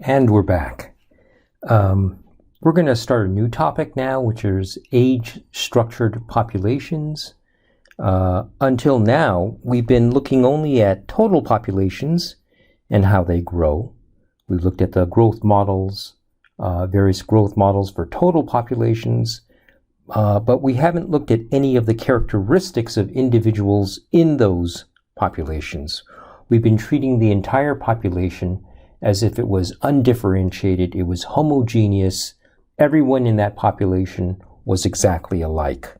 And we're back. We're going to start a new topic now, which is age-structured populations. Until now, we've been looking only at total populations and how they grow. We looked at the growth models, various growth models for total populations, but we haven't looked at any of the characteristics of individuals in those populations. We've been treating the entire population as if it was undifferentiated, it was homogeneous, everyone in that population was exactly alike.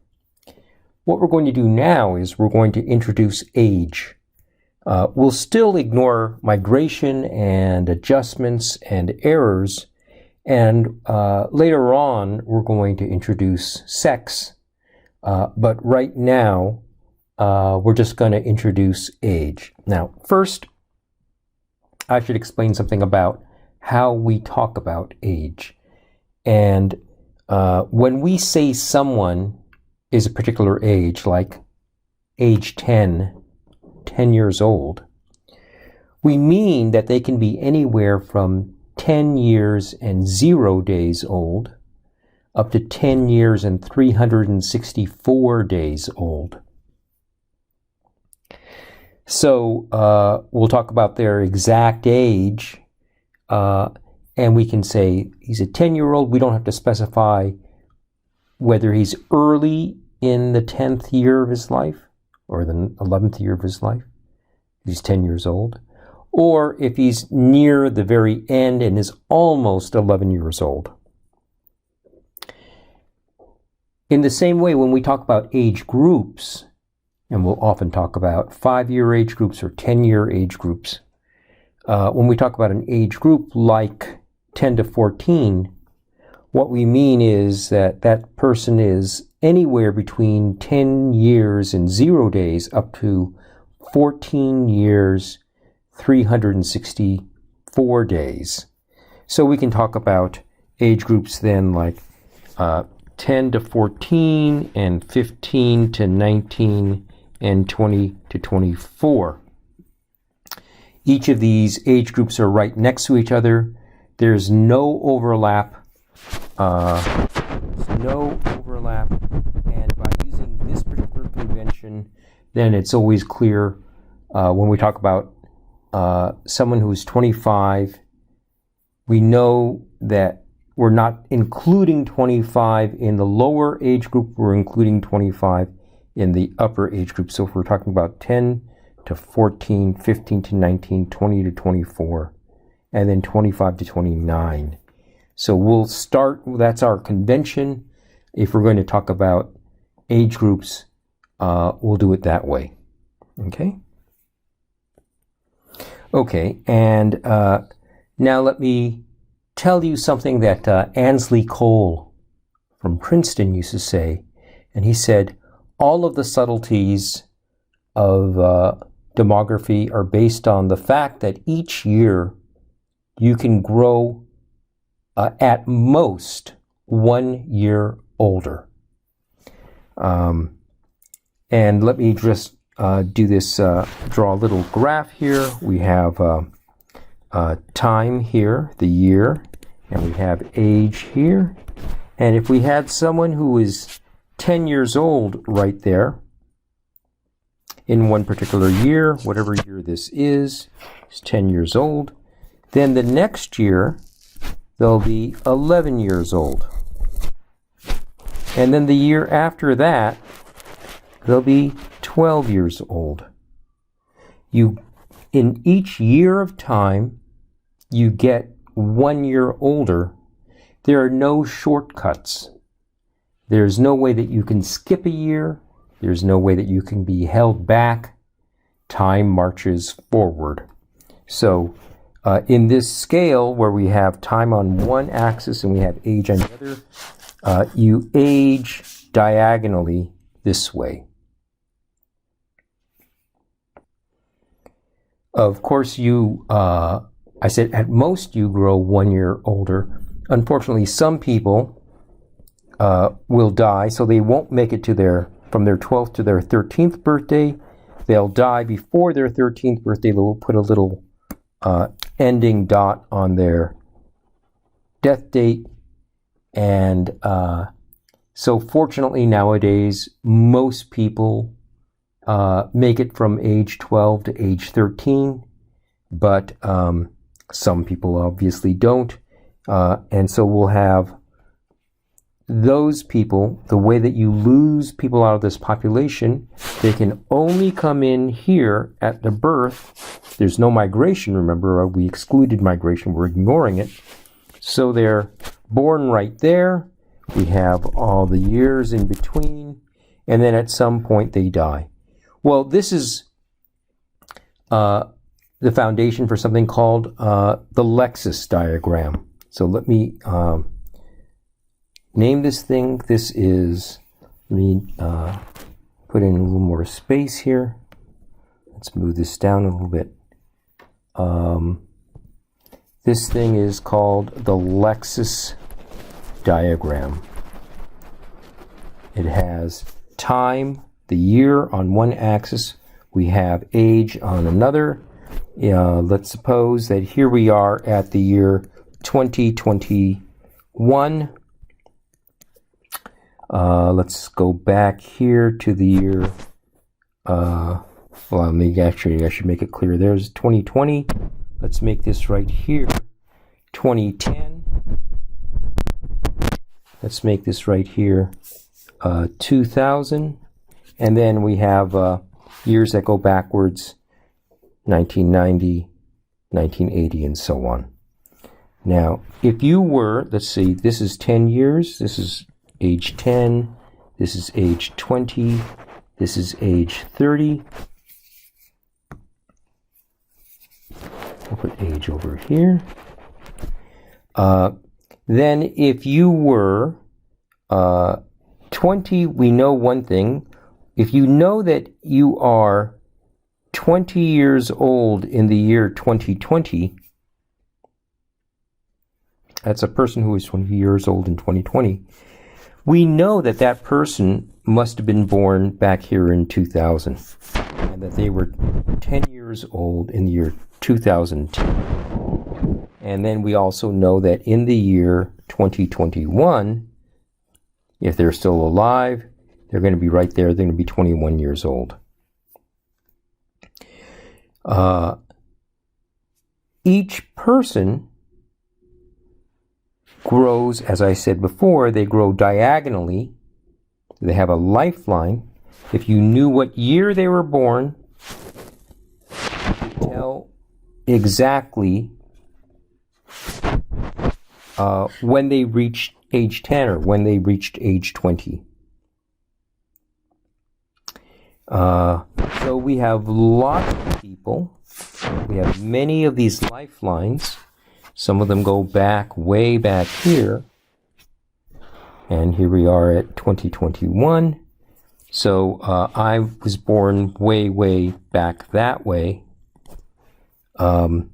What we're going to do now is we're going to introduce age. We'll still ignore migration and adjustments and errors, and later on we're going to introduce sex, but right now we're just going to introduce age. Now, first, I should explain something about how we talk about age. And when we say someone is a particular age, like age 10 years old, we mean that they can be anywhere from 10 years and 0 days old up to 10 years and 364 days old. So we'll talk about their exact age, and we can say he's a 10-year-old. We don't have to specify whether he's early in the 10th year of his life or the 11th year of his life. He's 10 years old. Or if he's near the very end and is almost 11 years old. In the same way, when we talk about age groups, and we'll often talk about 5-year age groups or 10-year age groups. When we talk about an age group like 10 to 14, what we mean is that that person is anywhere between 10 years and 0 days up to 14 years, 364 days. So we can talk about age groups then like 10 to 14 and 15 to 19 and 20 to 24. Each of these age groups are right next to each other. There's no overlap. And by using this particular convention, then it's always clear when we talk about someone who's 25, we know that we're not including 25 in the lower age group, we're including 25 in the upper age group. So if we're talking about 10 to 14, 15 to 19, 20 to 24, and then 25 to 29. So we'll start, that's our convention. If we're going to talk about age groups, we'll do it that way. Okay? Okay, and now let me tell you something that Ansley Cole from Princeton used to say. And he said, all of the subtleties of demography are based on the fact that each year you can grow at most 1 year older. And let me just do this, draw a little graph here. We have time here, the year, and we have age here. And if we had someone who is 10 years old right there in one particular year, whatever year this is 10 years old, then the next year they'll be 11 years old. And then the year after that, they'll be 12 years old. In each year of time, you get 1 year older. There are no shortcuts. There's no way that you can skip a year. There's no way that you can be held back. Time marches forward. So in this scale where we have time on one axis and we have age on the other, you age diagonally this way. Of course, I said at most you grow 1 year older. Unfortunately, some people will die, so they won't make it to from their 12th to their 13th birthday. They'll die before their 13th birthday. They'll put a little ending dot on their death date. And so fortunately nowadays, most people make it from age 12 to age 13, but some people obviously don't. And so we'll have those people, the way that you lose people out of this population, they can only come in here at the birth. There's no migration, remember, we excluded migration, we're ignoring it. So they're born right there. We have all the years in between, and then at some point they die. Well, this is the foundation for something called the Lexis diagram. So let me name this thing. This is, let me put in a little more space here. Let's move this down a little bit. This thing is called the Lexis diagram. It has time, the year on one axis. We have age on another. Let's suppose that here we are at the year 2021. Let's go back here to the year, well, actually I should make it clear. There's 2020. Let's make this right here 2010. Let's make this right here 2000. And then we have years that go backwards, 1990, 1980, and so on. Now, if you were, let's see, this is 10 years. This is age 10. This is age 20. This is age 30. I'll put age over here. Then if you were 20, we know one thing. If you know that you are 20 years old in the year 2020, that's a person who is 20 years old in 2020, we know that that person must have been born back here in 2000, and that they were 10 years old in the year 2010. And then we also know that in the year 2021, if they're still alive, they're going to be right there. They're going to be 21 years old. Each person grows, as I said before, they grow diagonally. They have a lifeline. If you knew what year they were born, you could tell exactly when they reached age 10 or when they reached age 20. So we have lots of people. We have many of these lifelines. Some of them go back, way back here. And here we are at 2021. So I was born way, way back that way. So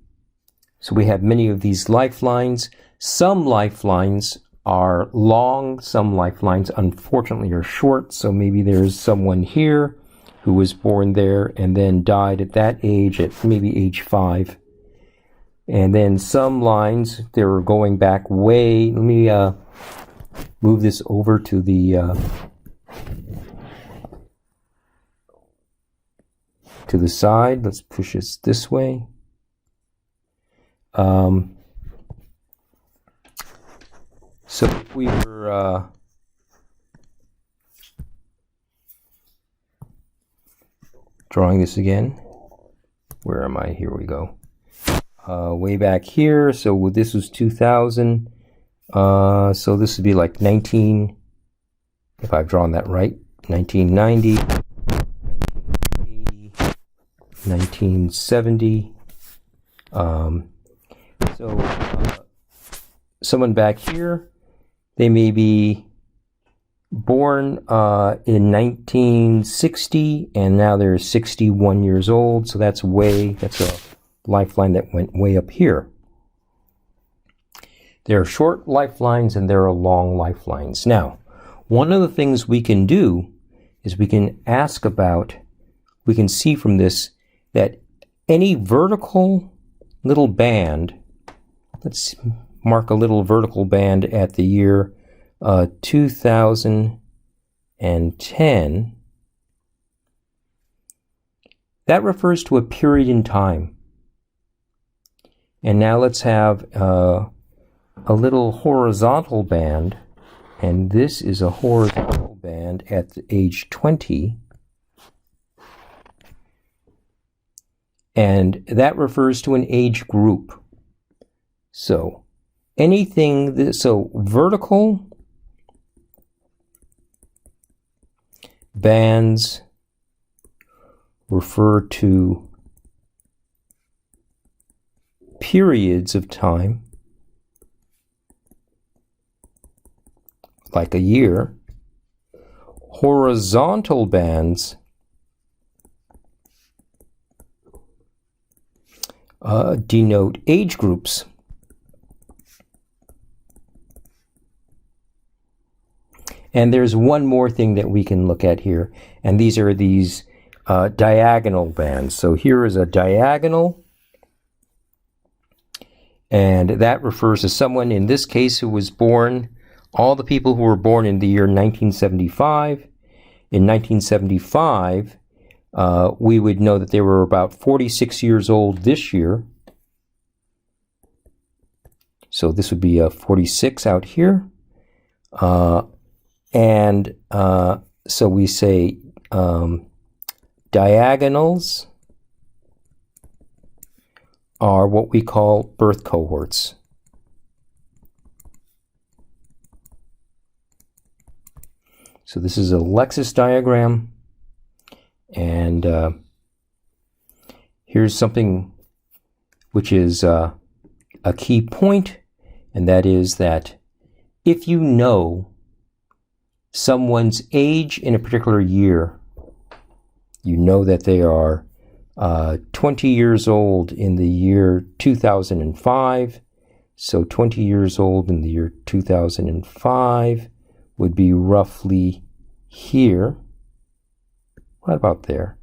we have many of these lifelines. Some lifelines are long. Some lifelines, unfortunately, are short. So maybe there's someone here who was born there and then died at that age, at maybe age 5. And then some lines, they were going back way, let me move this over to the side. Let's push this way. So if we were drawing this again, where am I? Here we go. Way back here, so this was 2000. So this would be like 19, if I've drawn that right, 1990, 1980, 1970. Someone back here, they may be born in 1960, and now they're 61 years old. So that's a lifeline that went way up here. There are short lifelines and there are long lifelines. Now, one of the things we can do is we can see from this that any vertical little band, let's mark a little vertical band at the year 2010, that refers to a period in time. And now let's have a little horizontal band, and this is a horizontal band at age 20. And that refers to an age group. So anything, so vertical bands refer to periods of time, like a year. Horizontal bands denote age groups. And there's one more thing that we can look at here, and these are these diagonal bands. So here is a diagonal, and that refers to someone, in this case, who was born, all the people who were born in the year 1975. In 1975, we would know that they were about 46 years old this year. So this would be a 46 out here. And so we say diagonals are what we call birth cohorts. So this is a Lexis diagram, and here's something which is a key point, and that is that if you know someone's age in a particular year, you know that they are 20 years old in the year 2005, so 20 years old in the year 2005 would be roughly here. What about there?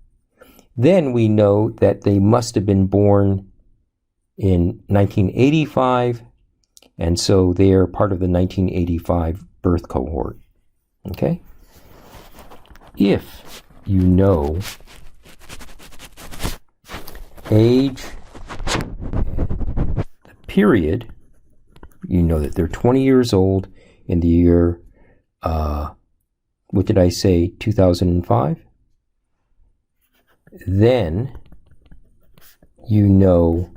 Then we know that they must have been born in 1985, and so they are part of the 1985 birth cohort. Okay? If you know age and the period, you know that they're 20 years old in the year, what did I say, 2005? Then you know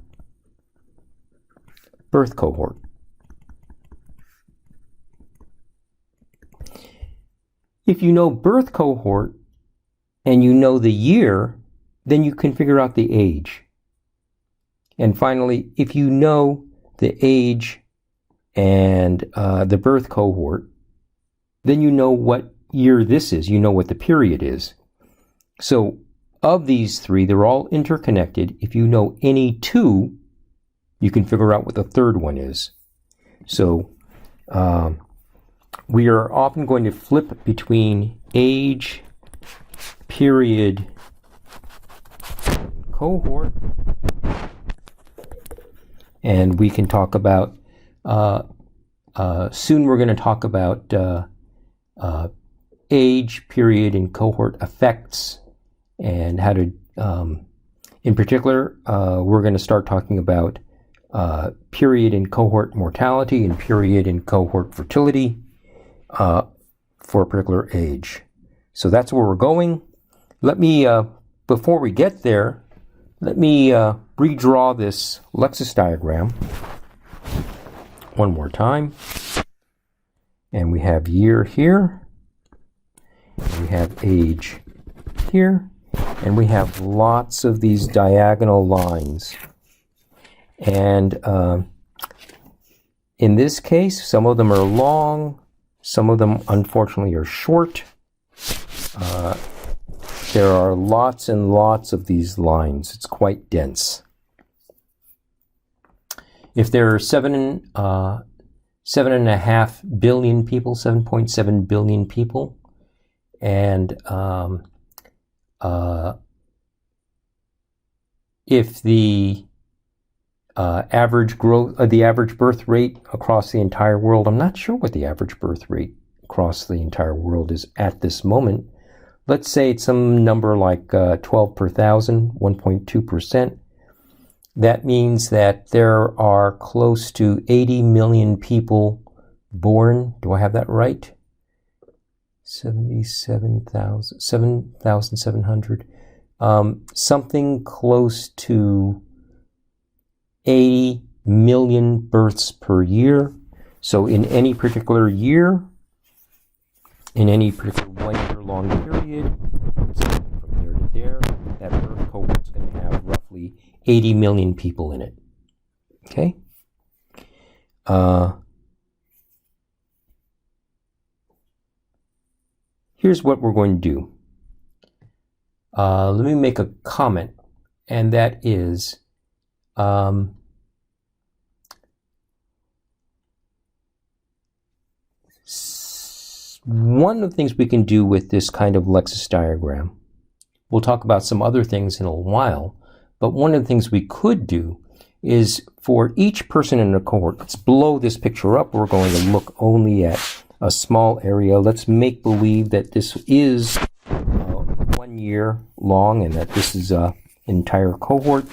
birth cohort. If you know birth cohort and you know the year, then you can figure out the age. And finally, if you know the age and the birth cohort, then you know what year this is. You know what the period is. So of these three, they're all interconnected. If you know any two, you can figure out what the third one is. So we are often going to flip between age, period, cohort, and we can talk about, soon we're going to talk about age, period, and cohort effects, and how to, in particular, we're going to start talking about period and cohort mortality and period and cohort fertility for a particular age. So that's where we're going. Let me, before we get there, let me redraw this Lexis diagram one more time. And we have year here, we have age here, and we have lots of these diagonal lines. And in this case, some of them are long, some of them unfortunately are short. There are lots and lots of these lines. It's quite dense. If there are 7.5 billion people, 7.7 billion people, and if the average growth, the average birth rate across the entire world. I'm not sure what the average birth rate across the entire world is at this moment. Let's say it's some number like 12 per thousand, 1.2%. That means that there are close to 80 million people born. Do I have that right? 7,700. Something close to 80 million births per year. So in any particular year, in any particular 1 year long period, from there to there, that birth cohort is going to have roughly 80 million people in it. Okay? Here's what we're going to do. Let me make a comment, and that is one of the things we can do with this kind of Lexis diagram. We'll talk about some other things in a while, but one of the things we could do is for each person in a cohort, let's blow this picture up. We're going to look only at a small area. Let's make believe that this is 1 year long and that this is an entire cohort.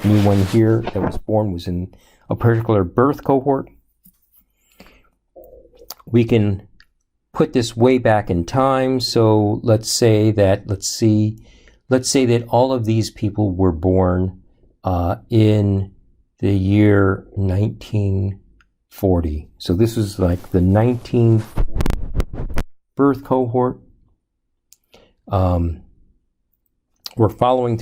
Anyone here that was born was in a particular birth cohort. We can put this way back in time. So let's say that all of these people were born in the year 1940. So this is like the 1940 birth cohort. We're following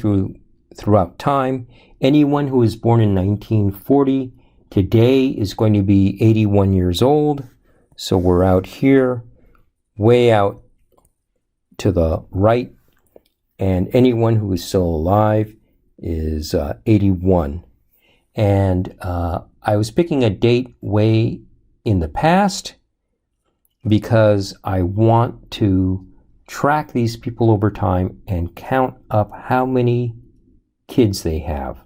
throughout time. Anyone who was born in 1940 today is going to be 81 years old. So we're out here, way out to the right, and anyone who is still alive is 81. And I was picking a date way in the past because I want to track these people over time and count up how many kids they have.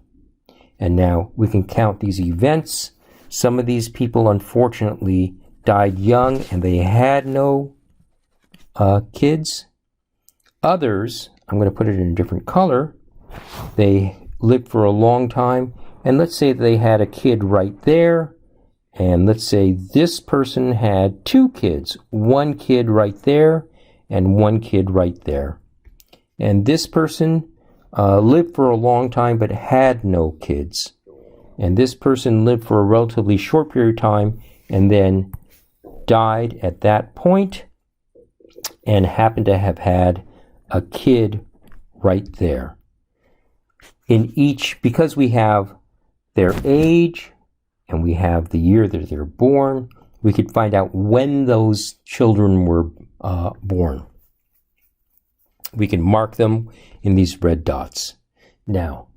And now we can count these events. Some of these people, unfortunately, died young and they had no kids. Others, I'm going to put it in a different color, they lived for a long time, and let's say they had a kid right there, and let's say this person had 2 kids, 1 kid right there and 1 kid right there. And this person lived for a long time but had no kids. And this person lived for a relatively short period of time and then died at that point and happened to have had a kid right there. In each, because we have their age and we have the year that they're born, we could find out when those children were born. We can mark them in these red dots. Now,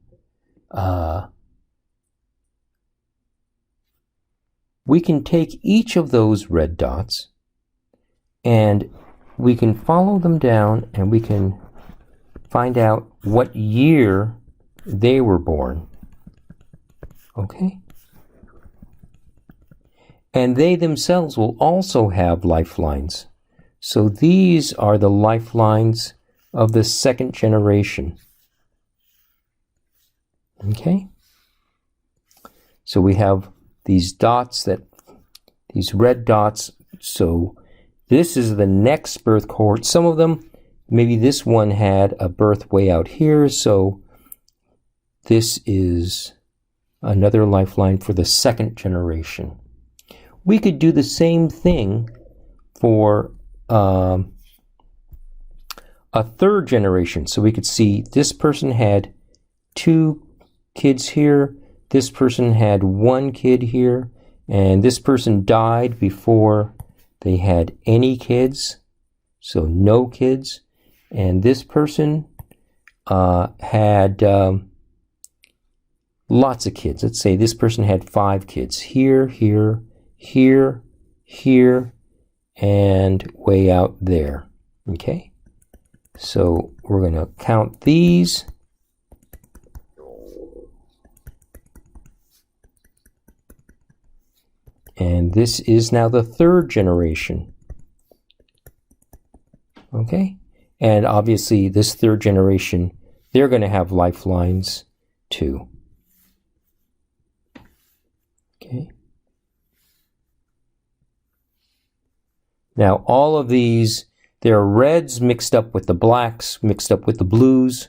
we can take each of those red dots and we can follow them down and we can find out what year they were born. Okay? And they themselves will also have lifelines. So these are the lifelines of the second generation. Okay? So we have these dots, these red dots. So this is the next birth cohort. Some of them, maybe this one had a birth way out here. So this is another lifeline for the second generation. We could do the same thing for a third generation. So we could see this person had 2 kids here, this person had 1 kid here, and this person died before they had any kids, so no kids. And this person had lots of kids. Let's say this person had 5 kids here, here, here, here, and way out there. Okay? So we're going to count these. And this is now the third generation. Okay? And obviously this third generation, they're going to have lifelines too. Okay? Now all of these, there are reds mixed up with the blacks, mixed up with the blues.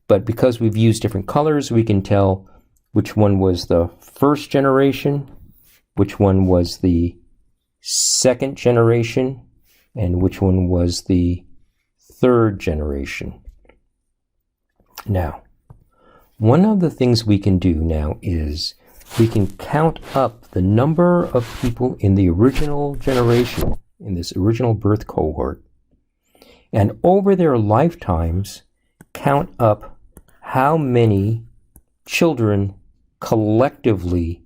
But because we've used different colors, we can tell which one was the first generation, which one was the second generation, and which one was the third generation. Now, one of the things we can do now is we can count up the number of people in the original generation, in this original birth cohort, and over their lifetimes, count up how many children collectively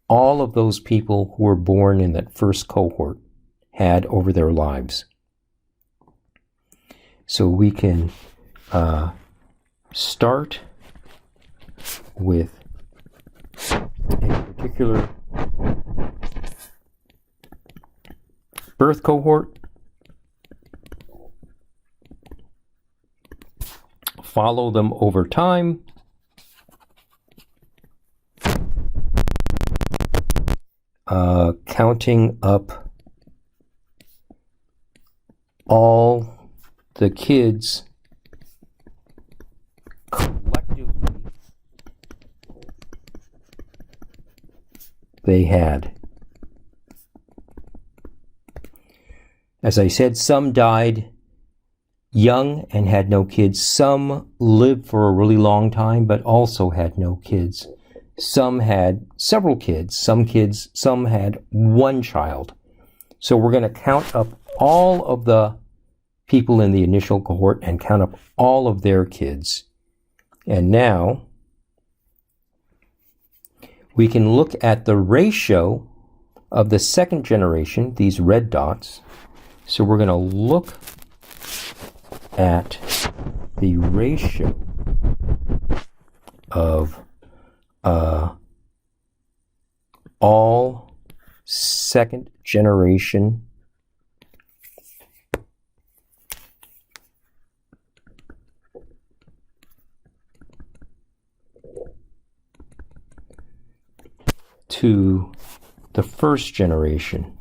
all of those people who were born in that first cohort had over their lives. So we can start with a particular birth cohort, follow them over time, counting up all the kids collectively they had. As I said, some died young and had no kids. Some lived for a really long time but also had no kids. Some had several kids. Some had one child. So we're going to count up all of the people in the initial cohort and count up all of their kids. And now we can look at the ratio of the second generation, these red dots. So we're going to look at the ratio of all second generation to the first generation.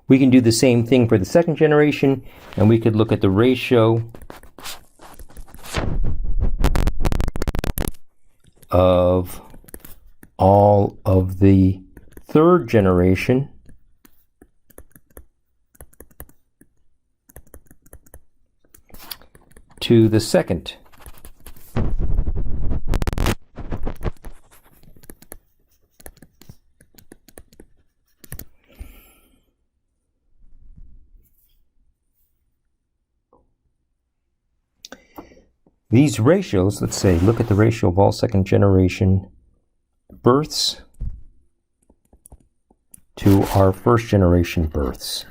We can do the same thing for the second generation, and we could look at the ratio of all of the third generation to the second. These ratios, let's say, look at the ratio of all second generation births to our first generation births,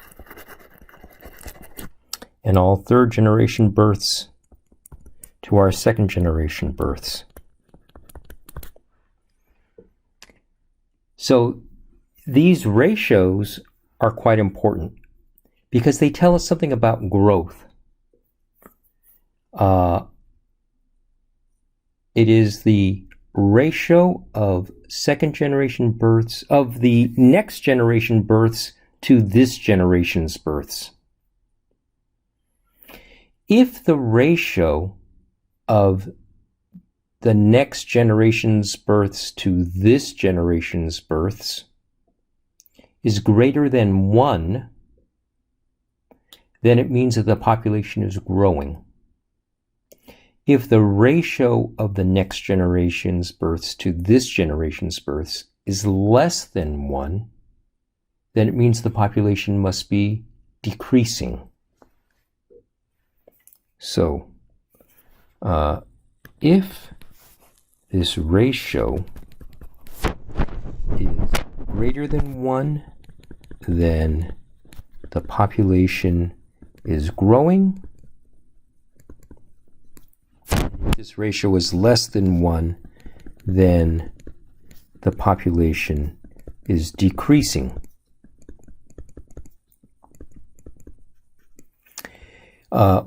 and all third generation births to our second generation births. So these ratios are quite important because they tell us something about growth. It is the ratio of second generation births, of the next generation births to this generation's births. If the ratio of the next generation's births to this generation's births is greater than 1, then it means that the population is growing. If the ratio of the next generation's births to this generation's births is less than 1, then it means the population must be decreasing. So, if this ratio is greater than 1, then the population is growing. this ratio is less than 1, then the population is decreasing.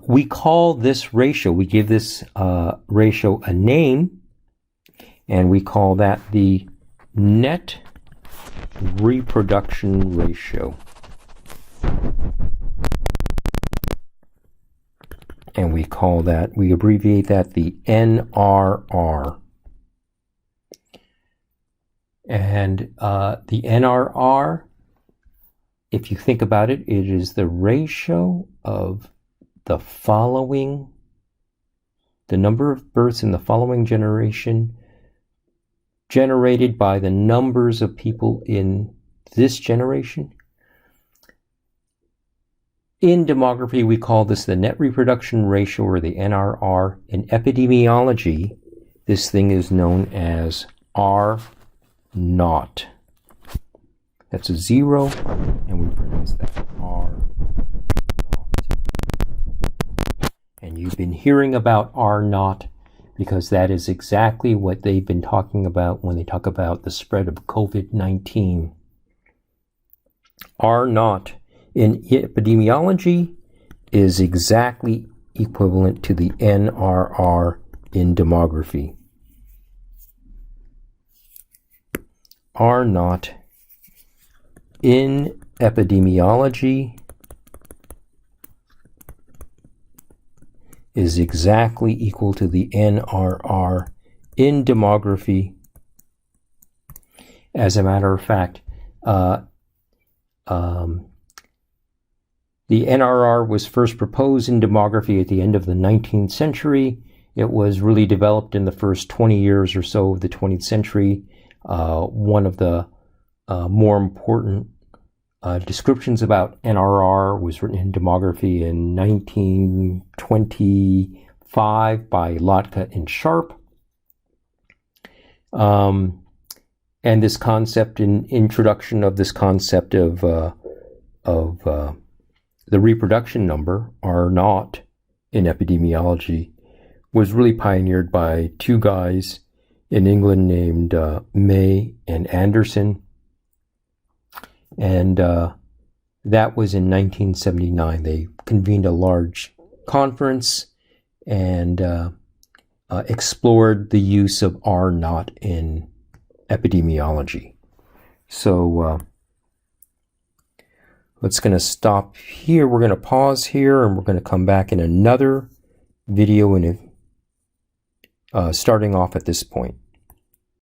We call this ratio, we give this ratio a name, and we call that the net reproduction ratio. And we call that, we abbreviate that the NRR. And the NRR, if you think about it, it is the ratio of the number of births in the following generation generated by the numbers of people in this generation. In demography, we call this the net reproduction ratio, or the NRR. In epidemiology, this thing is known as R0. That's a 0, and we pronounce that R0. And you've been hearing about R0 because that is exactly what they've been talking about when they talk about the spread of COVID-19. R0 in epidemiology is exactly equivalent to the NRR in demography. R0 in epidemiology is exactly equal to the NRR in demography. As a matter of fact, the NRR was first proposed in demography at the end of the 19th century. It was really developed in the first 20 years or so of the 20th century. One of the more important descriptions about NRR was written in demography in 1925 by Lotka and Sharp. And this concept, introduction of this concept of the reproduction number, R0, in epidemiology, was really pioneered by two guys in England named May and Anderson. And that was in 1979. They convened a large conference and explored the use of R0 in epidemiology. So let's going to stop here. We're going to pause here, and we're going to come back in another video starting off at this point.